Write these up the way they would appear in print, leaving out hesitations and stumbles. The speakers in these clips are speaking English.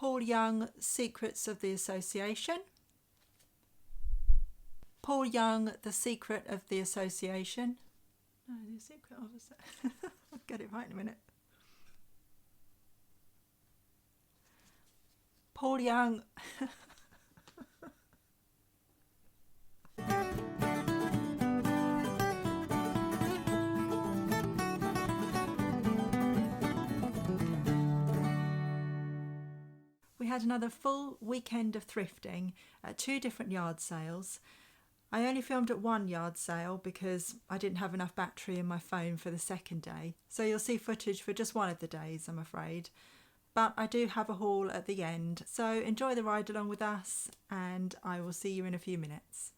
Paul Young, Secrets of the Association. Paul Young, The Secret of the Association. No, The Secret of the I'll get it right in a minute. Paul Young. We had another full weekend of thrifting at 2 different yard sales. I only filmed at one yard sale because I didn't have enough battery in my phone for the second day. So you'll see footage for just one of the days, I'm afraid. But I do have a haul at the end. So enjoy the ride along with us, and I will see you in a few minutes.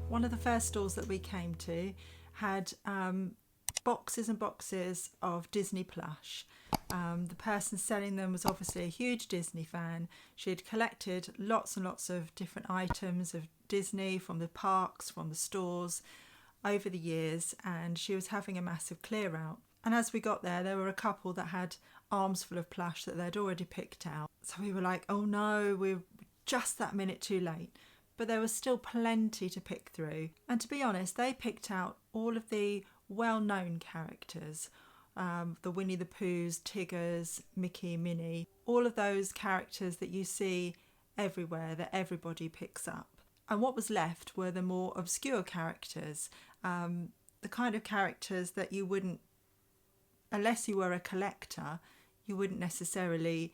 One of the first stores that we came to had boxes and boxes of Disney plush. The person selling them was obviously a huge Disney fan. She had collected lots and lots of different items of Disney from the parks, from the stores over the years, and she was having a massive clear out. And as we got there were a couple that had arms full of plush that they'd already picked out. So we were like, oh no, we're just that minute too late. But there was still plenty to pick through. And to be honest, they picked out all of the well-known characters, the Winnie the Poohs, Tiggers, Mickey, Minnie, all of those characters that you see everywhere that everybody picks up. And what was left were the more obscure characters, the kind of characters that you wouldn't, unless you were a collector, you wouldn't necessarily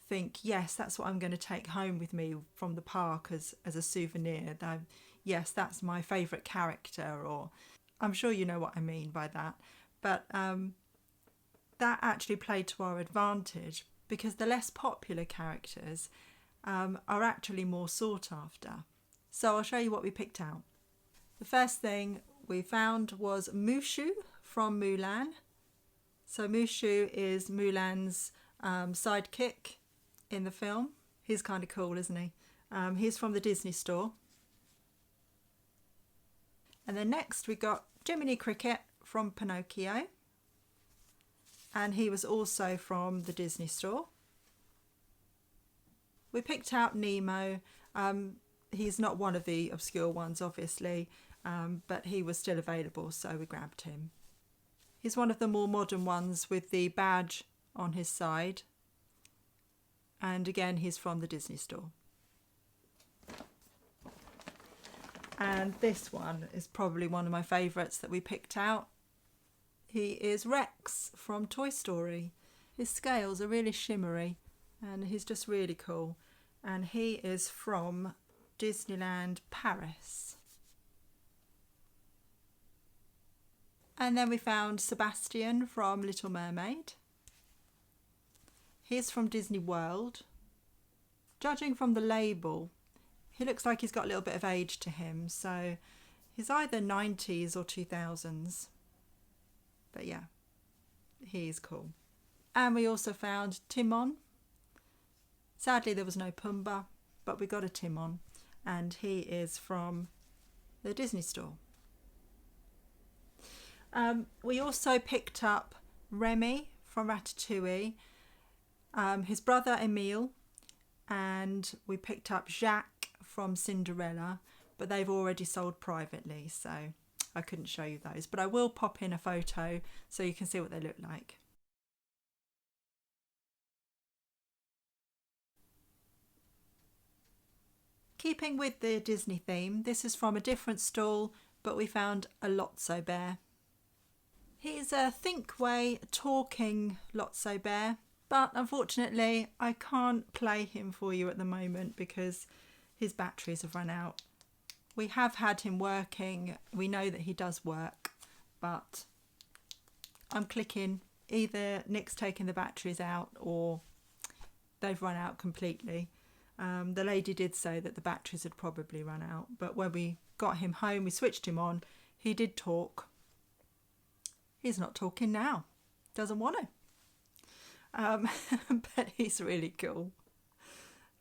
think, yes, that's what I'm going to take home with me from the park as a souvenir. Yes, that's my favourite character, or I'm sure you know what I mean by that. But that actually played to our advantage, because the less popular characters are actually more sought after. So I'll show you what we picked out. The first thing we found was Mushu from Mulan. So Mushu is Mulan's sidekick in the film. He's kind of cool, isn't he? He's from the Disney store. And then next we got Jiminy Cricket from Pinocchio. And he was also from the Disney store. We picked out Nemo. He's not one of the obscure ones, obviously, but he was still available, so we grabbed him. He's one of the more modern ones with the badge on his side. And again, he's from the Disney store. And this one is probably one of my favourites that we picked out. He is Rex from Toy Story. His scales are really shimmery and he's just really cool. And he is from Disneyland Paris. And then we found Sebastian from Little Mermaid. He's from Disney World. Judging from the label, he looks like he's got a little bit of age to him, so he's either 90s or 2000s. But yeah, he's cool. And we also found Timon. Sadly, there was no Pumbaa, but we got a Timon, and he is from the Disney store. We also picked up Remy from Ratatouille, his brother Emile, and we picked up Jacques from Cinderella, but they've already sold privately, so I couldn't show you those. But I will pop in a photo so you can see what they look like. Keeping with the Disney theme, this is from a different stall, but we found a Lotso bear. He's a Thinkway talking Lotso bear, but unfortunately I can't play him for you at the moment because his batteries have run out. We have had him working, we know that he does work, but I'm clicking either Nick's taking the batteries out or they've run out completely. The lady did say that the batteries had probably run out, but when we got him home, we switched him on, he did talk. He's not talking now, doesn't want to. But he's really cool.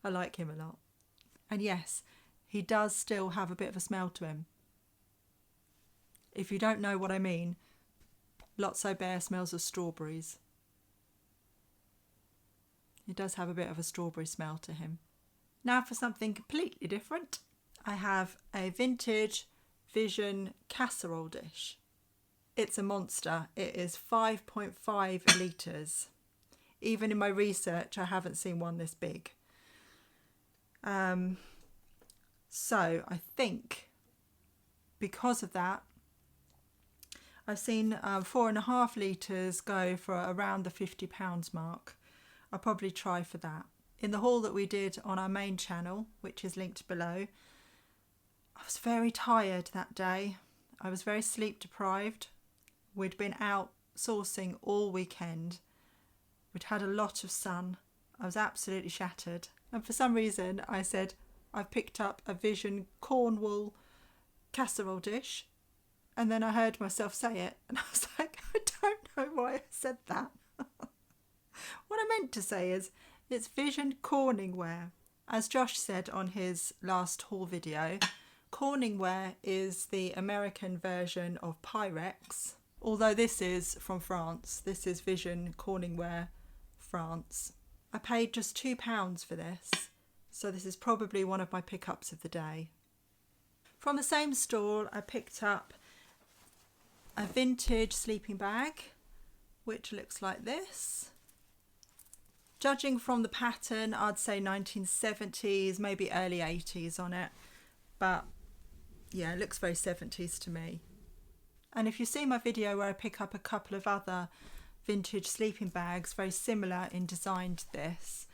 I like him a lot. And yes, he does still have a bit of a smell to him. If you don't know what I mean, Lotso Bear smells of strawberries. He does have a bit of a strawberry smell to him. Now for something completely different. I have a vintage Vision casserole dish. It's a monster. It is 5.5 litres. Even in my research, I haven't seen one this big. So I think because of that, I've seen 4.5 litres go for around the £50 mark. I'll probably try for that. In the haul that we did on our main channel, which is linked below, I was very tired that day. I was very sleep deprived. We'd been out sourcing all weekend. We'd had a lot of sun. I was absolutely shattered. And for some reason I said, I've picked up a Vision Cornwall casserole dish. And then I heard myself say it and I was like, I don't know why I said that. What I meant to say is it's Vision Corningware. As Josh said on his last haul video, Corningware is the American version of Pyrex. Although this is from France. This is Vision Corningware France. I paid just £2 for this. So this is probably one of my pickups of the day. From the same stall, I picked up a vintage sleeping bag, which looks like this. Judging from the pattern, I'd say 1970s, maybe early 80s on it. But yeah, it looks very 70s to me. And if you see my video where I pick up a couple of other vintage sleeping bags, very similar in design to this,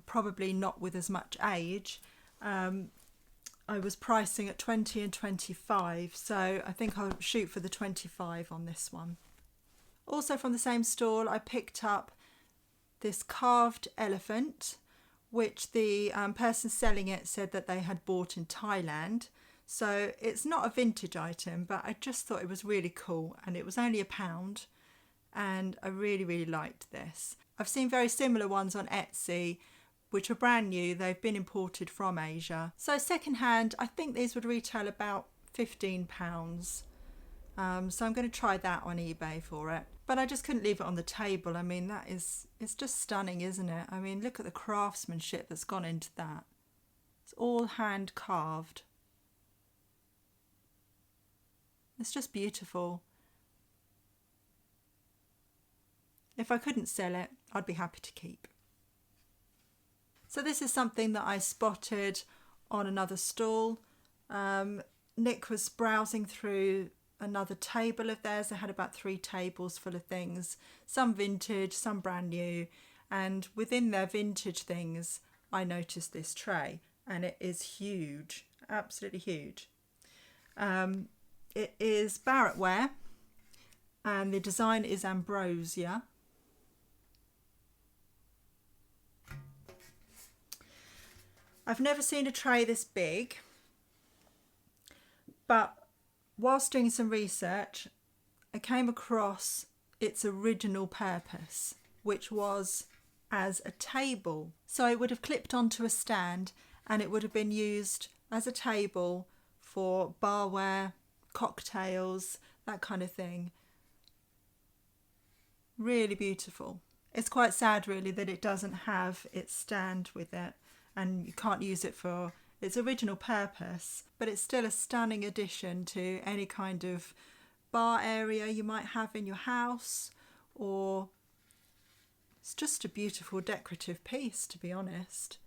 probably not with as much age, I was pricing at 20 and 25, so I think I'll shoot for the 25 on this one. Also from the same stall, I picked up this carved elephant, which the person selling it said that they had bought in Thailand. So it's not a vintage item, but I just thought it was really cool, and it was only £1, and I really liked this. I've seen very similar ones on Etsy, which are brand new. They've been imported from Asia. So second hand, I think these would retail about £15. So I'm going to try that on eBay for it. But I just couldn't leave it on the table. I mean, it's just stunning, isn't it? I mean, look at the craftsmanship that's gone into that. It's all hand carved. It's just beautiful. If I couldn't sell it, I'd be happy to keep. So this is something that I spotted on another stall. Nick was browsing through another table of theirs. They had about 3 tables full of things, some vintage, some brand new. And within their vintage things, I noticed this tray, and it is huge, absolutely huge. It is Barrett ware, and the design is ambrosia. I've never seen a tray this big, but whilst doing some research, I came across its original purpose, which was as a table. So it would have clipped onto a stand, and it would have been used as a table for barware, cocktails, that kind of thing. Really beautiful. It's quite sad really that it doesn't have its stand with it, and you can't use it for its original purpose, but it's still a stunning addition to any kind of bar area you might have in your house, or it's just a beautiful decorative piece, to be honest.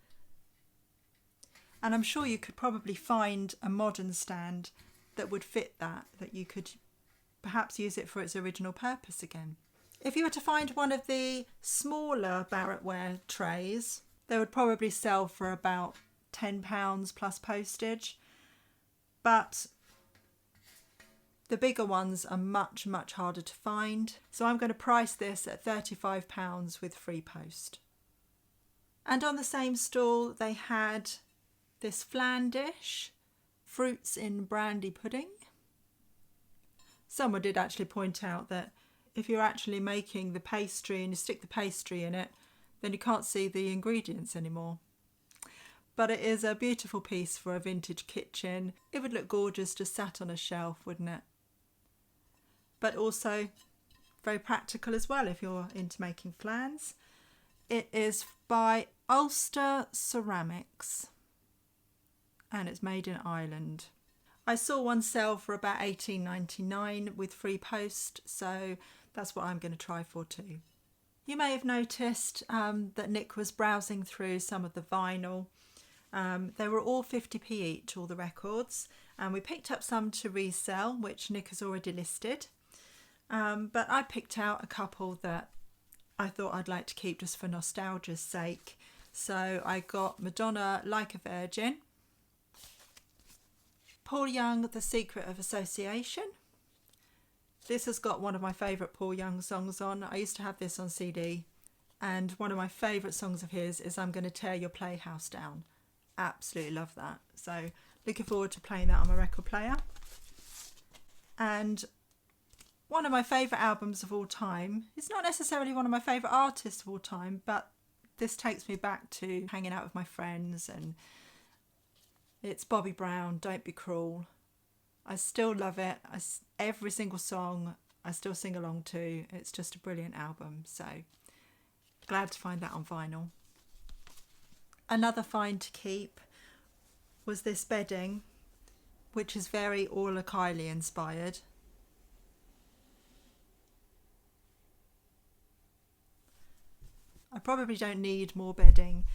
And I'm sure you could probably find a modern stand that would fit that you could perhaps use it for its original purpose again. If you were to find one of the smaller Barrett ware trays, they would probably sell for about £10 plus postage, but the bigger ones are much harder to find. So I'm going to price this at £35 with free post. And on the same stall they had this flan dish, fruits in brandy pudding. Someone did actually point out that if you're actually making the pastry and you stick the pastry in it, then you can't see the ingredients anymore. But it is a beautiful piece for a vintage kitchen. It would look gorgeous just sat on a shelf, wouldn't it? But also very practical as well if you're into making flans. It is by Ulster Ceramics, and it's made in Ireland. I saw one sell for about $18.99 with free post, so that's what I'm going to try for too. You may have noticed that Nick was browsing through some of the vinyl. They were all 50p each, all the records, and we picked up some to resell, which Nick has already listed. But I picked out a couple that I thought I'd like to keep just for nostalgia's sake. So I got Madonna Like a Virgin, Paul Young, The Secret of Association. This has got one of my favourite Paul Young songs on. I used to have this on CD, and one of my favourite songs of his is I'm Gonna Tear Your Playhouse Down. Absolutely love that. So looking forward to playing that on my record player. And one of my favourite albums of all time, it's not necessarily one of my favourite artists of all time, but this takes me back to hanging out with my friends, and it's Bobby Brown, Don't Be Cruel. I still love it. Every single song I still sing along to. It's just a brilliant album, so glad to find that on vinyl. Another find to keep was this bedding, which is very Orla Kylie inspired. I probably don't need more bedding,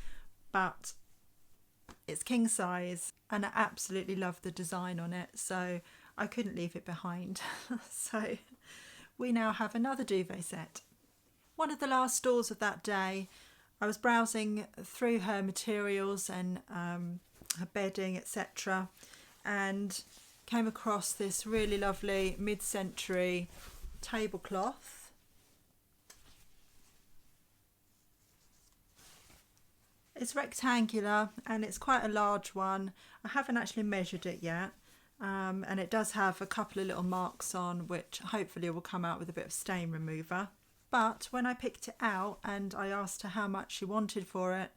but it's king size and I absolutely love the design on it, so I couldn't leave it behind. So we now have another duvet set. One of the last stores of that day, I was browsing through her materials and her bedding, etc., and came across this really lovely mid-century tablecloth. It's rectangular and it's quite a large one. I haven't actually measured it yet, and it does have a couple of little marks on, which hopefully will come out with a bit of stain remover. But when I picked it out and I asked her how much she wanted for it,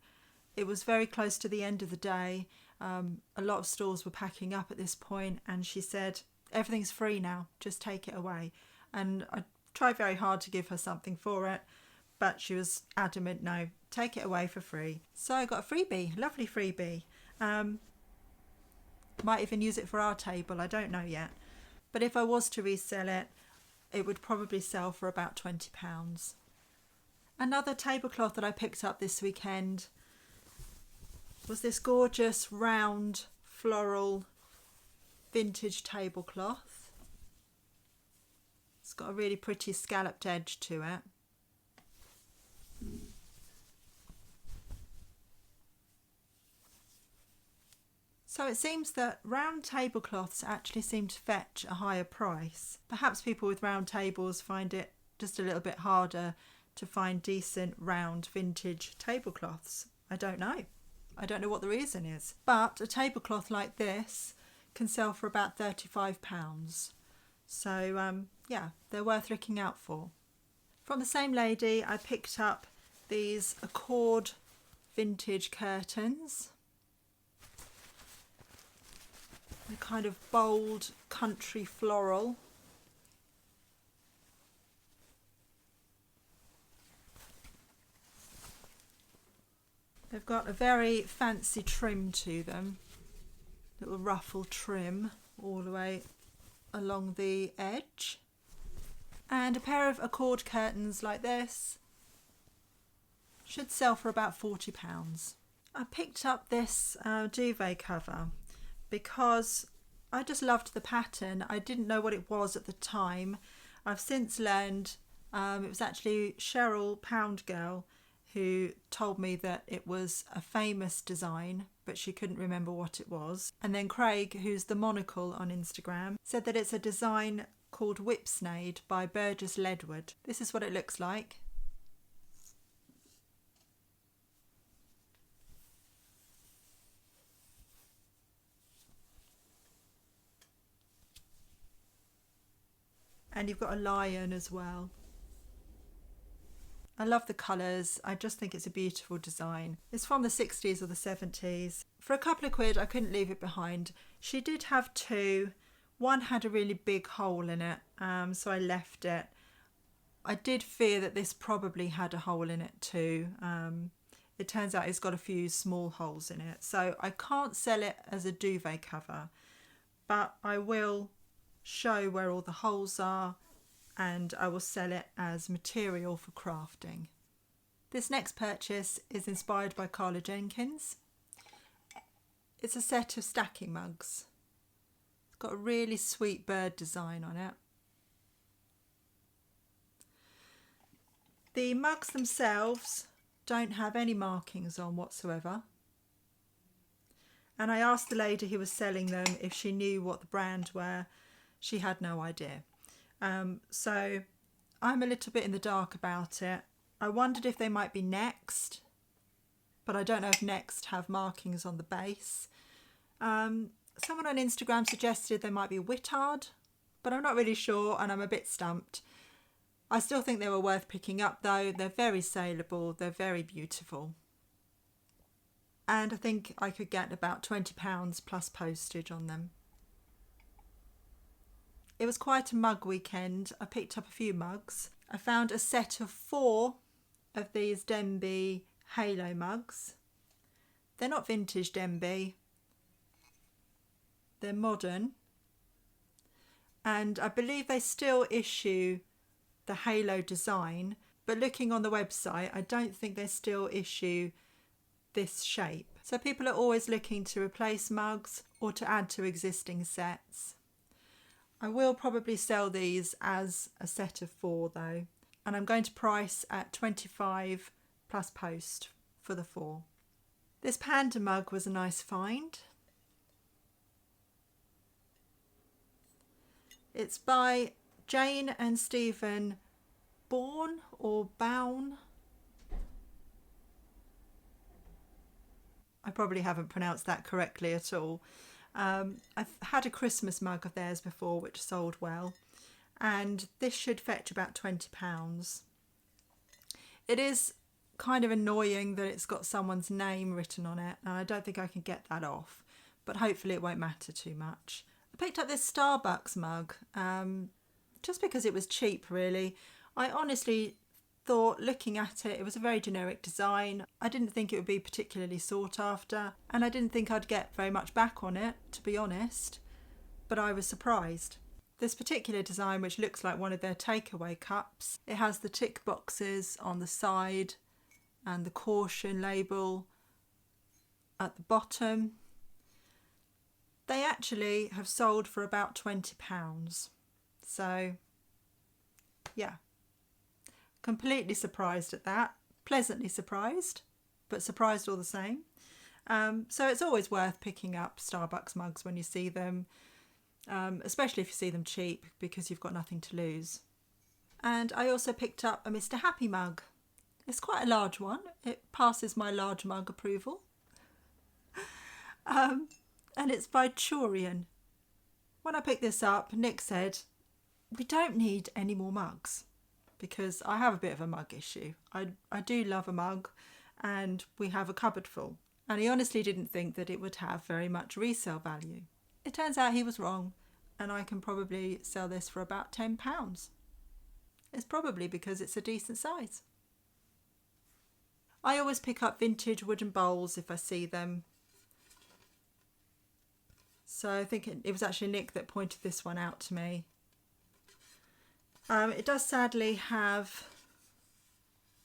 it was very close to the end of the day. A lot of stores were packing up at this point, and she said, everything's free now, just take it away. And I tried very hard to give her something for it, but she was adamant, no, take it away for free. So I got a freebie, lovely freebie. Might even use it for our table, I don't know yet. But if I was to resell it, it would probably sell for about £20. Another tablecloth that I picked up this weekend was this gorgeous round floral vintage tablecloth. It's got a really pretty scalloped edge to it. So it seems that round tablecloths actually seem to fetch a higher price. Perhaps people with round tables find it just a little bit harder to find decent round vintage tablecloths. I don't know. I don't know what the reason is. But a tablecloth like this can sell for about £35. So yeah, they're worth looking out for. From the same lady, I picked up these Accord vintage curtains. A kind of bold country floral. They've got a very fancy trim to them, little ruffle trim all the way along the edge. And a pair of Accord curtains like this should sell for about £40. I picked up this duvet cover because I just loved the pattern. I didn't know what it was at the time. I've since learned it was actually Cheryl Poundgirl who told me that it was a famous design, but she couldn't remember what it was. And then Craig, who's the monocle on Instagram, said that it's a design called Whipsnade by Burgess Ledward. This is what it looks like. And you've got a lion as well. I love the colours. I just think it's a beautiful design. It's from the 60s or the 70s. For a couple of quid, I couldn't leave it behind. She did have two. One had a really big hole in it, so I left it. I did fear that this probably had a hole in it too. It turns out it's got a few small holes in it. So I can't sell it as a duvet cover, but I will show where all the holes are, and I will sell it as material for crafting. This next purchase is inspired by Carla Jenkins. It's a set of stacking mugs. It's got a really sweet bird design on it. The mugs themselves don't have any markings on whatsoever. And I asked the lady who was selling them if she knew what the brand were. She had no idea. So I'm a little bit in the dark about it. I wondered if they might be Next, but I don't know if Next have markings on the base. Someone on Instagram suggested they might be Whittard, but I'm not really sure and I'm a bit stumped. I still think they were worth picking up though. They're very saleable, they're very beautiful. And I think I could get about £20 plus postage on them. It was quite a mug weekend. I picked up a few mugs. I found a set of 4 of these Denby Halo mugs. They're not vintage Denby. They're modern. And I believe they still issue the Halo design, but looking on the website, I don't think they still issue this shape. So people are always looking to replace mugs or to add to existing sets. I will probably sell these as a set of 4 though, and I'm going to price at 25 plus post for the 4. This panda mug was a nice find. It's by Jane and Stephen Bourne or Bown. I probably haven't pronounced that correctly at all. I've had a Christmas mug of theirs before which sold well, and this should fetch about £20. It is kind of annoying that it's got someone's name written on it, and I don't think I can get that off, but hopefully it won't matter too much. I picked up this Starbucks mug just because it was cheap really. I honestly thought, looking at it, it was a very generic design. I didn't think it would be particularly sought after, and I didn't think I'd get very much back on it, to be honest, but I was surprised. This particular design, which looks like one of their takeaway cups, it has the tick boxes on the side and the caution label at the bottom. They actually have sold for about £20. So, yeah. Completely surprised at that. Pleasantly surprised, but surprised all the same. So it's always worth picking up Starbucks mugs when you see them, especially if you see them cheap, because you've got nothing to lose. And I also picked up a Mr. Happy mug. It's quite a large one. It passes my large mug approval. And it's by Chorian. When I picked this up, Nick said, "We don't need any more mugs," because I have a bit of a mug issue. I do love a mug, and we have a cupboard full. And he honestly didn't think that it would have very much resale value. It turns out he was wrong, and I can probably sell this for about £10. It's probably because it's a decent size. I always pick up vintage wooden bowls if I see them. So I think it was actually Nick that pointed this one out to me. It does sadly have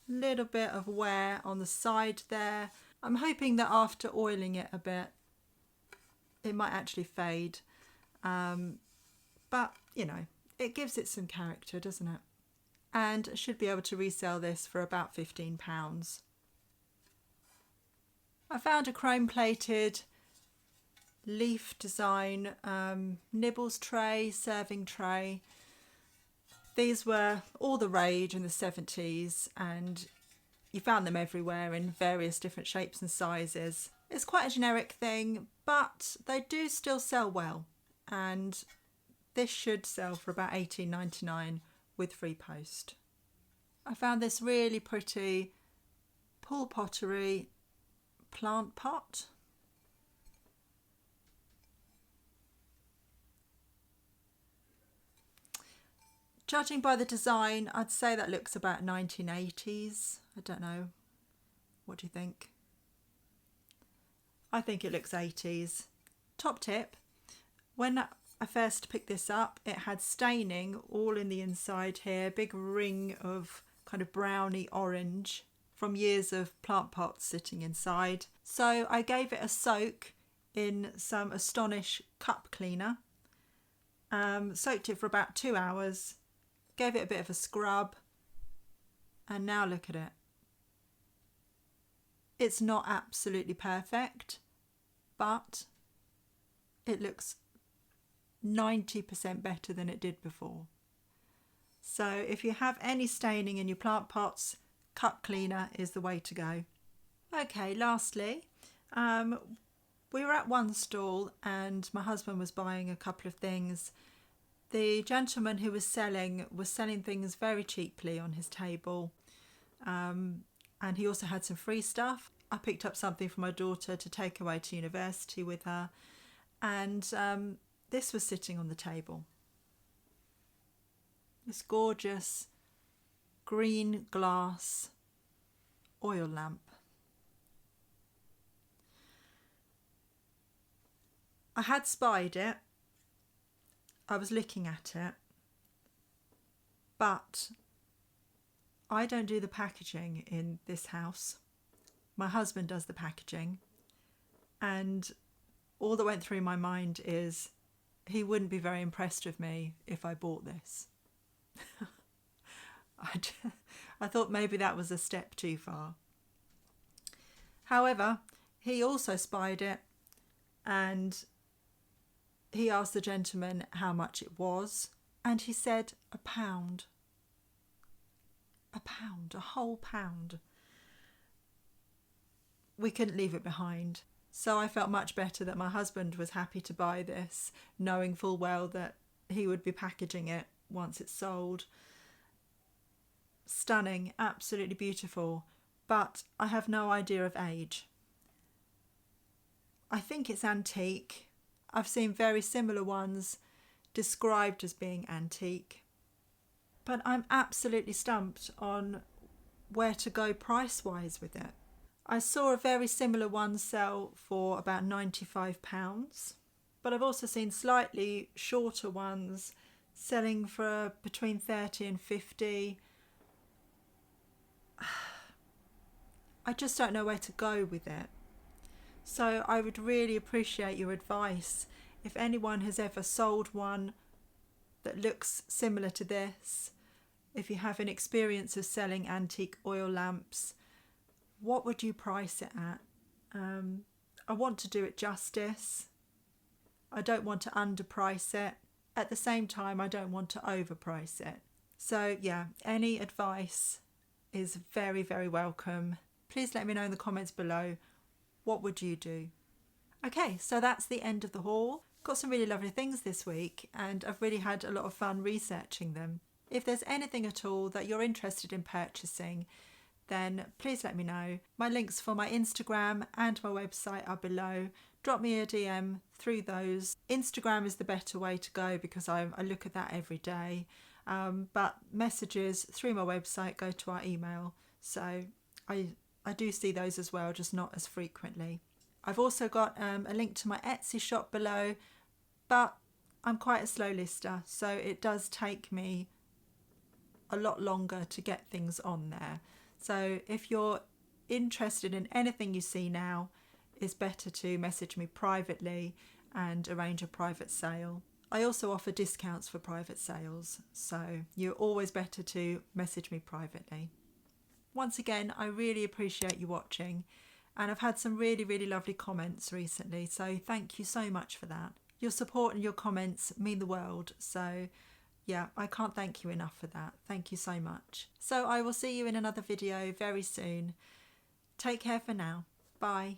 a little bit of wear on the side there. I'm hoping that after oiling it a bit, it might actually fade. But, you know, it gives it some character, doesn't it? And I should be able to resell this for about £15. I found a chrome-plated leaf design nibbles tray, serving tray. These were all the rage in the 70s, and you found them everywhere in various different shapes and sizes. It's quite a generic thing, but they do still sell well, and this should sell for about $18.99 with free post. I found this really pretty pool pottery plant pot. Judging by the design, I'd say that looks about 1980s. I don't know. What do you think? I think it looks 80s. Top tip, when I first picked this up, it had staining all in the inside here, big ring of kind of browny orange from years of plant pots sitting inside. So I gave it a soak in some Astonish cup cleaner, soaked it for about 2 hours, gave it a bit of a scrub, and now look at it. It's not absolutely perfect, but it looks 90% better than it did before. So if you have any staining in your plant pots, cup cleaner is the way to go. Okay, lastly, um, we were at one stall and my husband was buying a couple of things. The gentleman who was selling things very cheaply on his table, and he also had some free stuff. I picked up something for my daughter to take away to university with her, and this was sitting on the table. This gorgeous green glass oil lamp. I had spied it. I was looking at it, but I don't do the packaging in this house. My husband does the packaging, and all that went through my mind is he wouldn't be very impressed with me if I bought this. I thought maybe that was a step too far. However, he also spied it and he asked the gentleman how much it was, and he said £1. £1, a whole pound. We couldn't leave it behind. So I felt much better that my husband was happy to buy this, knowing full well that he would be packaging it once it's sold. Stunning, absolutely beautiful, but I have no idea of age. I think it's antique. I've seen very similar ones described as being antique, but I'm absolutely stumped on where to go price-wise with it. I saw a very similar one sell for about £95, but I've also seen slightly shorter ones selling for between 30 and 50. I just don't know where to go with it. So I would really appreciate your advice. If anyone has ever sold one that looks similar to this, if you have an experience of selling antique oil lamps, what would you price it at? I want to do it justice. I don't want to underprice it. At the same time, I don't want to overprice it. So yeah, any advice is very, very welcome. Please let me know in the comments below, what would you do? Okay, so that's the end of the haul. Got some really lovely things this week and I've really had a lot of fun researching them. If there's anything at all that you're interested in purchasing, then please let me know. My links for my Instagram and my website are below. Drop me a DM through those. Instagram is the better way to go because I look at that every day. But messages through my website go to our email. So I do see those as well, just not as frequently. I've also got a link to my Etsy shop below, but I'm quite a slow lister, so it does take me a lot longer to get things on there. So if you're interested in anything you see now, it's better to message me privately and arrange a private sale. I also offer discounts for private sales, so you're always better to message me privately. Once again, I really appreciate you watching, and I've had some really, really lovely comments recently, so thank you so much for that. Your support and your comments mean the world, so yeah, I can't thank you enough for that. Thank you so much. So I will see you in another video very soon. Take care for now. Bye.